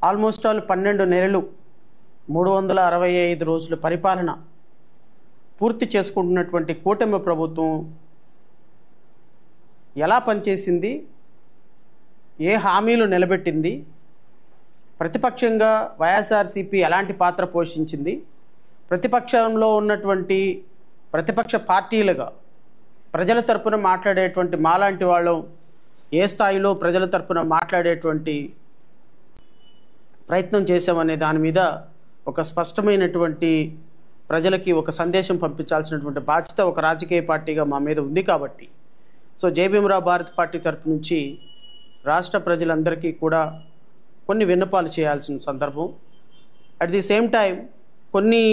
Almost all 12 నెలలు 365 రోజుల పరిపాలన పూర్తి చేసుకుంటున్నటువంటి కూటమి ప్రభుత్వం ఎలా పనిచేసింది, ఏ హామీలు నిలబెట్టింది, ప్రతిపక్షంగా వైఎస్ఆర్సీపీ ఎలాంటి పాత్ర పోషించింది, ప్రతిపక్షంలో ఉన్నటువంటి ప్రతిపక్ష పార్టీలుగా ప్రజల తరపున మాట్లాడేటువంటి మాలాంటి వాళ్ళం ఏ స్థాయిలో ప్రజల తరపున మాట్లాడేటువంటి ప్రయత్నం చేశామనే దాని మీద ఒక స్పష్టమైనటువంటి ప్రజలకి ఒక సందేశం పంపించాల్సినటువంటి బాధ్యత ఒక రాజకీయ పార్టీగా మా మీద ఉంది. కాబట్టి జై భీమరావు భారత్ పార్టీ తరపు నుంచి రాష్ట్ర ప్రజలందరికీ కూడా కొన్ని విన్నపాలు చేయాల్సిన సందర్భం. అట్ ది సేమ్ టైం కొన్ని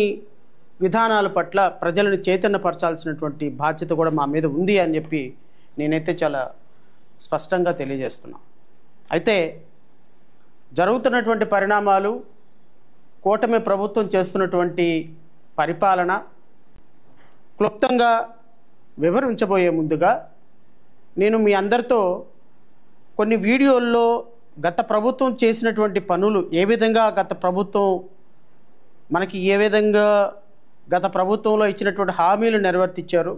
విధానాల పట్ల ప్రజలను చైతన్యపరచాల్సినటువంటి బాధ్యత కూడా మా మీద ఉంది అని చెప్పి నేనైతే చాలా స్పష్టంగా తెలియజేస్తున్నా. అయితే జరుగుతున్నటువంటి పరిణామాలు, కూటమి ప్రభుత్వం చేస్తున్నటువంటి పరిపాలన క్లుప్తంగా వివరించబోయే ముందుగా నేను మీ అందరితో కొన్ని వీడియోల్లో గత ప్రభుత్వం చేసినటువంటి పనులు, ఏ విధంగా గత ప్రభుత్వం మనకి ఏ విధంగా గత ప్రభుత్వంలో ఇచ్చినటువంటి హామీలు నెరవేర్తించారు,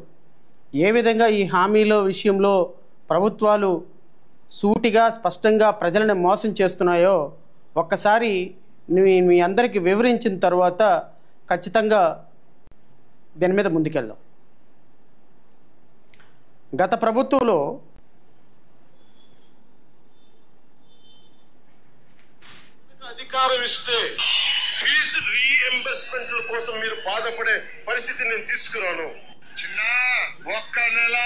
ఏ విధంగా ఈ హామీల విషయంలో ప్రభుత్వాలు సూటిగా స్పష్టంగా ప్రజలను మోసం చేస్తున్నాయో ఒక్కసారి మీ అందరికీ వివరించిన తర్వాత ఖచ్చితంగా దీని మీద ముందుకెళ్దాం. గత ప్రభుత్వంలో అధికారం ఇస్తే ఫీజు రీఎంబర్స్మెంట్ల కోసం మీరు బాధపడే పరిస్థితి నేను తీసుకురాను. చిన్న ఒక్క నెల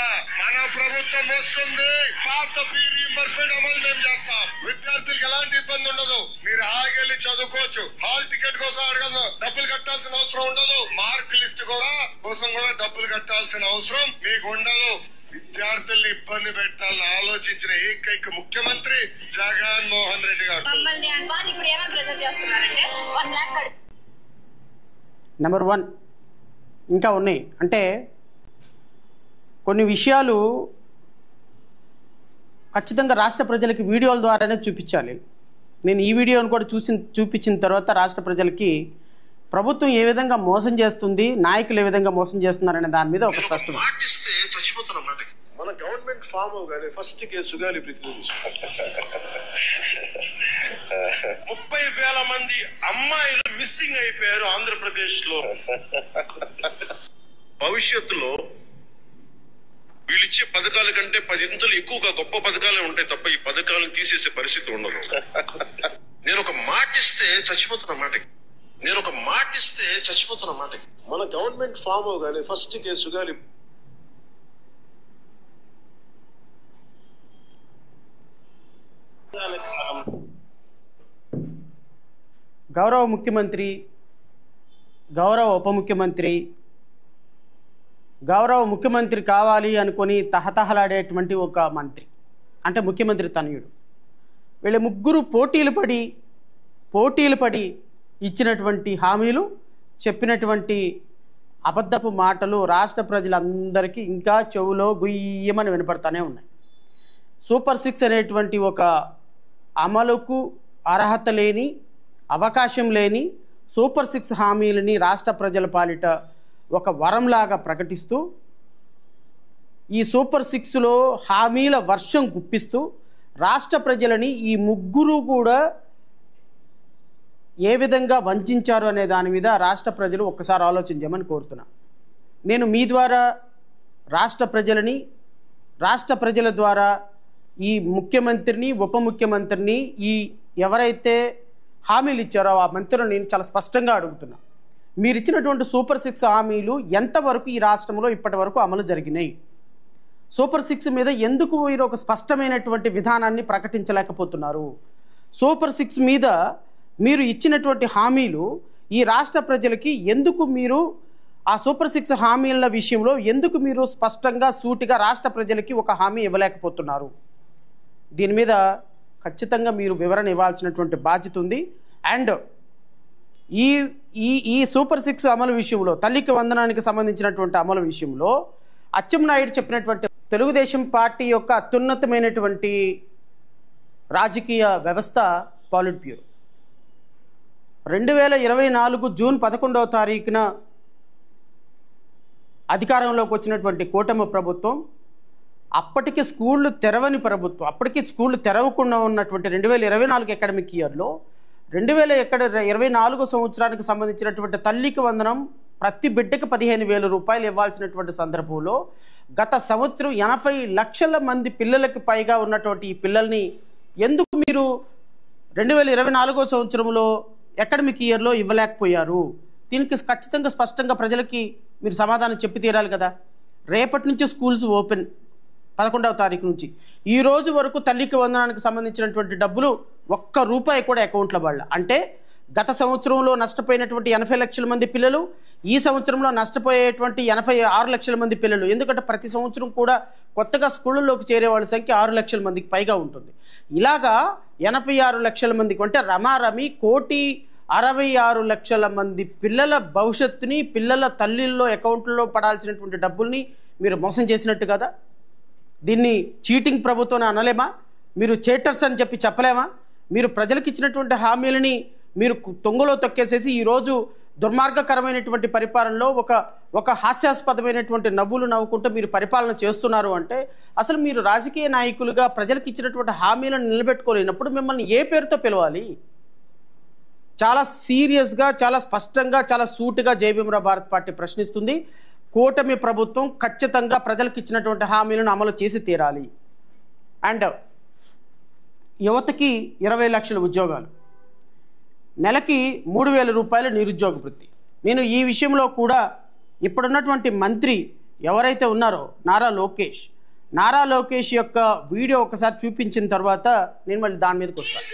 మన ప్రభుత్వం వస్తుంది, పాత ఫీ రీఎంబర్స్మెంట్ అమలు మేము చేస్తాం. విద్యార్థులకు ఎలాంటి ఇబ్బంది ఉండదు. మీరు హాయిగా చదువుకోవచ్చు. హాల్ టికెట్ కోసం అడగదు, డబ్బులు కట్టాల్సిన అవసరం ఉండదు. మార్క్ లిస్ట్ కోసం కూడా డబ్బులు కట్టాల్సిన అవసరం మీకు ఉండదు. విద్యార్థుల్ని ఇబ్బంది పెట్టాలని ఆలోచించిన ఏకైక ముఖ్యమంత్రి జగన్మోహన్ రెడ్డి గారు. నెంబర్ 1 ఇంకా ఉన్నాయి. అంటే కొన్ని విషయాలు ఖచ్చితంగా రాష్ట్ర ప్రజలకి వీడియోల ద్వారానే చూపించాలి. నేను ఈ వీడియోను కూడా చూపించిన తర్వాత రాష్ట్ర ప్రజలకి ప్రభుత్వం ఏ విధంగా మోసం చేస్తుంది, నాయకులు ఏ విధంగా మోసం చేస్తున్నారనే దాని మీద ఒక స్పష్టం. మన గవర్నమెంట్ ఫామ్ గానీ ఫస్ట్ కేసు గానీ 30,000 మంది అమ్మాయిలు మిస్సింగ్ అయిపోయారు ఆంధ్రప్రదేశ్ లో. భవిష్యత్తులో వీళ్ళిచ్చే పథకాల కంటే 10 ఇంతలు ఎక్కువగా గొప్ప పథకాలే ఉంటాయి తప్ప ఈ పథకాలను తీసేసే పరిస్థితి ఉండదు. నేను ఒక మాట ఇస్తే చచ్చిపోతున్న మాటకి మన గవర్నమెంట్ ఫామ్ గానీ ఫస్ట్ కేసు గానీ గౌరవ ముఖ్యమంత్రి, గౌరవ ఉప ముఖ్యమంత్రి, గౌరవ ముఖ్యమంత్రి కావాలి అనుకొని తహతహలాడేటువంటి ఒక మంత్రి అంటే ముఖ్యమంత్రి తనయుడు, వీళ్ళ ముగ్గురు పోటీలు పడి ఇచ్చినటువంటి హామీలు, చెప్పినటువంటి అబద్ధపు మాటలు రాష్ట్ర ప్రజలందరికీ ఇంకా చెవులో గుయ్యమని వినపడతానే ఉన్నాయి. సూపర్ 6 అనేటువంటి ఒక అమలుకు అర్హత లేని, అవకాశం లేని సూపర్ 6 హామీలని రాష్ట్ర ప్రజల పాలిట ఒక వరంలాగా ప్రకటిస్తూ ఈ సూపర్ 6లో హామీల వర్షం గుప్పిస్తూ రాష్ట్ర ప్రజలని ఈ ముగ్గురు కూడా ఏ విధంగా వంచారు అనే దాని మీద రాష్ట్ర ప్రజలు ఒక్కసారి ఆలోచించమని కోరుతున్నా. నేను మీ ద్వారా రాష్ట్ర ప్రజల ద్వారా ఈ ముఖ్యమంత్రిని, ఉప ముఖ్యమంత్రిని, ఈ ఎవరైతే హామీలు ఇచ్చారో ఆ మంత్రులను నేను చాలా స్పష్టంగా అడుగుతున్నా. మీరు ఇచ్చినటువంటి సూపర్ 6 హామీలు ఎంతవరకు ఈ రాష్ట్రంలో ఇప్పటి వరకు అమలు జరిగినాయి? సూపర్ 6 మీద ఎందుకు మీరు ఒక స్పష్టమైనటువంటి విధానాన్ని ప్రకటించలేకపోతున్నారు? సూపర్ 6 మీద మీరు ఇచ్చినటువంటి హామీలు ఈ రాష్ట్ర ప్రజలకి ఎందుకు మీరు ఆ సూపర్ 6 హామీల విషయంలో ఎందుకు మీరు స్పష్టంగా సూటిగా రాష్ట్ర ప్రజలకి ఒక హామీ ఇవ్వలేకపోతున్నారు? దీని మీద ఖచ్చితంగా మీరు వివరణ ఇవ్వాల్సినటువంటి బాధ్యత ఉంది. అండ్ ఈ ఈ ఈ సూపర్ 6 అమలు విషయంలో, తల్లికి వందనానికి సంబంధించినటువంటి అమలు విషయంలో అచ్చెన్నాయుడు చెప్పినటువంటి తెలుగుదేశం పార్టీ యొక్క అత్యున్నతమైనటువంటి రాజకీయ వ్యవస్థ పాలిట్ బ్యూరో. 2024 జూన్ 11వ తారీఖున అధికారంలోకి వచ్చినటువంటి కూటమి ప్రభుత్వం అప్పటికి స్కూళ్ళు తెరవని ప్రభుత్వం, అప్పటికి స్కూళ్ళు తెరవకుండా ఉన్నటువంటి 2024 అకాడమిక్ ఇయర్లో 2024 సంవత్సరానికి సంబంధించినటువంటి తల్లికి వందనం ప్రతి బిడ్డకి 15,000 రూపాయలు ఇవ్వాల్సినటువంటి సందర్భంలో గత సంవత్సరం 80 లక్షల మంది పిల్లలకి పైగా ఉన్నటువంటి ఈ పిల్లల్ని ఎందుకు మీరు 2024 సంవత్సరంలో అకాడమిక్ ఇయర్లో ఇవ్వలేకపోయారు? దీనికి ఖచ్చితంగా స్పష్టంగా ప్రజలకి మీరు సమాధానం చెప్పి తీరాలి కదా. రేపటి నుంచి స్కూల్స్ ఓపెన్ 11వ తారీఖు నుంచి ఈ రోజు వరకు తల్లికి వందనానికి సంబంధించినటువంటి డబ్బులు ఒక్క రూపాయి కూడా అకౌంట్లో పడల. అంటే గత సంవత్సరంలో నష్టపోయినటువంటి 80 లక్షల మంది పిల్లలు ఈ సంవత్సరంలో నష్టపోయేటువంటి 86 లక్షల మంది పిల్లలు. ఎందుకంటే ప్రతి సంవత్సరం కూడా కొత్తగా స్కూళ్ళలోకి చేరే వాళ్ళ సంఖ్య 6 లక్షల మందికి పైగా ఉంటుంది. ఇలాగా 86 లక్షల మందికి అంటే రమారమి 1,66 లక్షల మంది పిల్లల భవిష్యత్తుని పిల్లల తల్లిల్లో అకౌంట్లో పడాల్సినటువంటి డబ్బుల్ని మీరు మోసం చేసినట్టు కదా. దీన్ని చీటింగ్ ప్రభుత్వం అనలేమా? మీరు చేటర్స్ అని చెప్పలేమా? మీరు ప్రజలకు ఇచ్చినటువంటి హామీలని మీరు తొంగలో తొక్కేసేసి ఈరోజు దుర్మార్గకరమైనటువంటి పరిపాలనలో ఒక హాస్యాస్పదమైనటువంటి నవ్వులు నవ్వుకుంటూ మీరు పరిపాలన చేస్తున్నారు అంటే అసలు మీరు రాజకీయ నాయకులుగా ప్రజలకు ఇచ్చినటువంటి హామీలను నిలబెట్టుకోలేనప్పుడు మిమ్మల్ని ఏ పేరుతో పిలవాలి? చాలా సీరియస్గా, చాలా స్పష్టంగా, చాలా సూటిగా జై భీమ్ భారత్ పార్టీ ప్రశ్నిస్తుంది. కూటమి ప్రభుత్వం ఖచ్చితంగా ప్రజలకు ఇచ్చినటువంటి హామీలను అమలు చేసి తీరాలి. అండ్ యువతకి 20 లక్షల ఉద్యోగాలు, నెలకి 3,000 రూపాయల నిరుద్యోగ వృత్తి. నేను ఈ విషయంలో కూడా ఇప్పుడున్నటువంటి మంత్రి ఎవరైతే ఉన్నారో నారా లోకేష్ యొక్క వీడియో ఒకసారి చూపించిన తర్వాత నేను మళ్ళీ దాని మీదకి వస్తాను.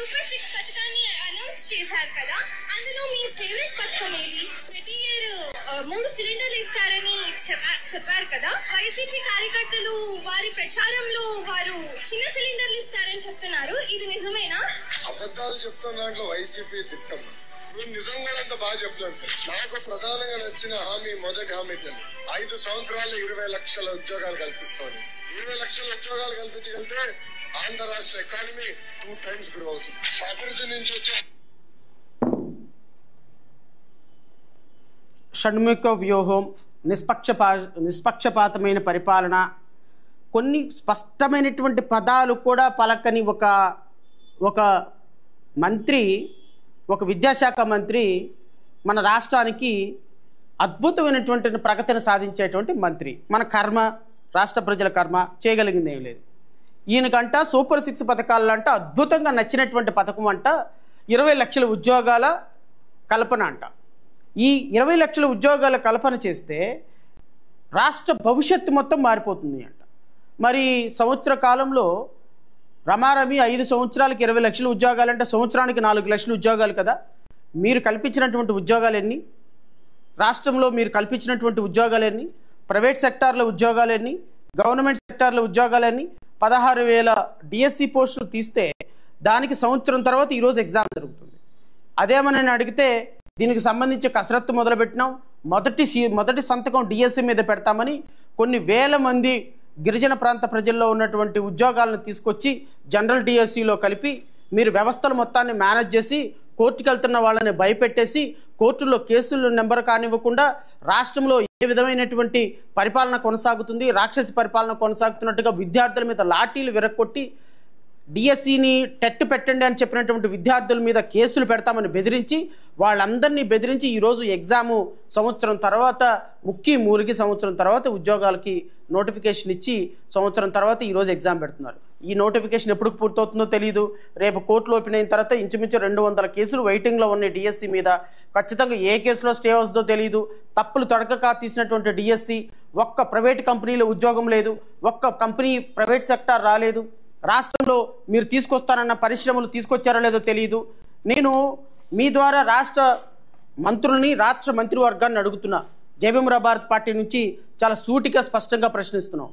చేశారు కదా, అందులో మీ ఫేవరెట్ పథకం ఏది? ప్రతి ఇయర్ 3 సిలిండర్లు ఇస్తారని చెప్పారు కదా. వైసీపీ కార్యకర్తలు వారి ప్రచారంలో వారు చిన్న సిలిండర్లు ఇస్తారని చెప్తున్నారు, ఇది నిజమేనా? అబద్ధాలు చెప్తున్న దాంట్లో వైసీపీ దిట్టమ్మా. నువ్వు నిజంగా అంత బాగా చెప్పలేదు. నాకు ప్రధానంగా నచ్చిన హామీ, మొదటి హామీ 5 సంవత్సరాల్లో 20 లక్షల ఉద్యోగాలు కల్పిస్తాను. 20 లక్షల ఉద్యోగాలు కల్పించగలిగితే ఆంధ్ర రాష్ట్ర ఎకానమీ 2 times గ్రో అవుతుంది. అభివృద్ధి నుంచి వచ్చే షణ్ముఖ వ్యూహం, నిష్పక్షపాతమైన పరిపాలన, కొన్ని స్పష్టమైనటువంటి పదాలు కూడా పలకని ఒక మంత్రి, ఒక విద్యాశాఖ మంత్రి మన రాష్ట్రానికి అద్భుతమైనటువంటి ప్రగతిని సాధించేటువంటి మంత్రి. మన కర్మ, రాష్ట్ర ప్రజల కర్మ, చేయగలిగింది ఏం లేదు. ఈయనకంట సూపర్ 6 పథకాలంట అద్భుతంగా నచ్చినటువంటి పథకం అంట 20 లక్షల ఉద్యోగాల కల్పన అంట. ఈ 20 లక్షల ఉద్యోగాల కల్పన చేస్తే రాష్ట్ర భవిష్యత్తు మొత్తం మారిపోతుంది అంట. మరి సంవత్సర కాలంలో రమారమి 5 సంవత్సరాలకి 20 లక్షల ఉద్యోగాలంటే సంవత్సరానికి 4 లక్షల ఉద్యోగాలు కదా. మీరు కల్పించినటువంటి ఉద్యోగాలు ఎన్ని? రాష్ట్రంలో మీరు కల్పించినటువంటి ఉద్యోగాలు ఎన్ని? ప్రైవేట్ సెక్టార్ల ఉద్యోగాలు ఎన్ని? గవర్నమెంట్ సెక్టార్ల ఉద్యోగాలు ఎన్ని? 16,000 డిఎస్సి పోస్టులు తీస్తే దానికి సంవత్సరం తర్వాత ఈరోజు ఎగ్జామ్ జరుగుతుంది. అదేమని అడిగితే దీనికి సంబంధించి కసరత్తు మొదలుపెట్టినాం, మొదటి సంతకం డిఎస్సి మీద పెడతామని కొన్ని వేల మంది గిరిజన ప్రాంత ప్రజల్లో ఉన్నటువంటి ఉద్యోగాలను తీసుకొచ్చి జనరల్ డిఎస్సిలో కలిపి మీరు వ్యవస్థల మొత్తాన్ని మేనేజ్ చేసి కోర్టుకు వెళ్తున్న వాళ్ళని భయపెట్టేసి కోర్టుల్లో కేసులు నెంబర్ కానివ్వకుండా రాష్ట్రంలో ఏ విధమైనటువంటి పరిపాలన కొనసాగుతుంది, రాక్షసి పరిపాలన కొనసాగుతున్నట్టుగా విద్యార్థుల మీద లాఠీలు విరక్కొట్టి డిఎస్సిని టెట్ పెట్టండి అని చెప్పినటువంటి విద్యార్థుల మీద కేసులు పెడతామని బెదిరించి వాళ్ళందరినీ బెదిరించి ఈరోజు ఎగ్జాము సంవత్సరం తర్వాత మూలిగి సంవత్సరం తర్వాత ఉద్యోగాలకి నోటిఫికేషన్ ఇచ్చి సంవత్సరం తర్వాత ఈరోజు ఎగ్జామ్ పెడుతున్నారు. ఈ నోటిఫికేషన్ ఎప్పుడు పూర్తవుతుందో తెలియదు. రేపు కోర్టులు ఓపెన్ అయిన తర్వాత ఇంచుమించు 200 కేసులు వెయిటింగ్లో ఉన్నాయి డిఎస్సి మీద. ఖచ్చితంగా ఏ కేసులో స్టే వస్తుందో తెలియదు. తప్పులు తడకక తీసినటువంటి డిఎస్సి, ఒక్క ప్రైవేట్ కంపెనీలో ఉద్యోగం లేదు, ఒక్క కంపెనీ ప్రైవేట్ సెక్టార్ రాలేదు. రాష్ట్రంలో మీరు తీసుకొస్తానన్న పరిశ్రమలు తీసుకొచ్చారో లేదో తెలియదు. నేను మీ ద్వారా రాష్ట్ర మంత్రివర్గాన్ని అడుగుతున్నా. జై భీమ్ భారత్ పార్టీ నుంచి చాలా సూటిగా స్పష్టంగా ప్రశ్నిస్తున్నాం.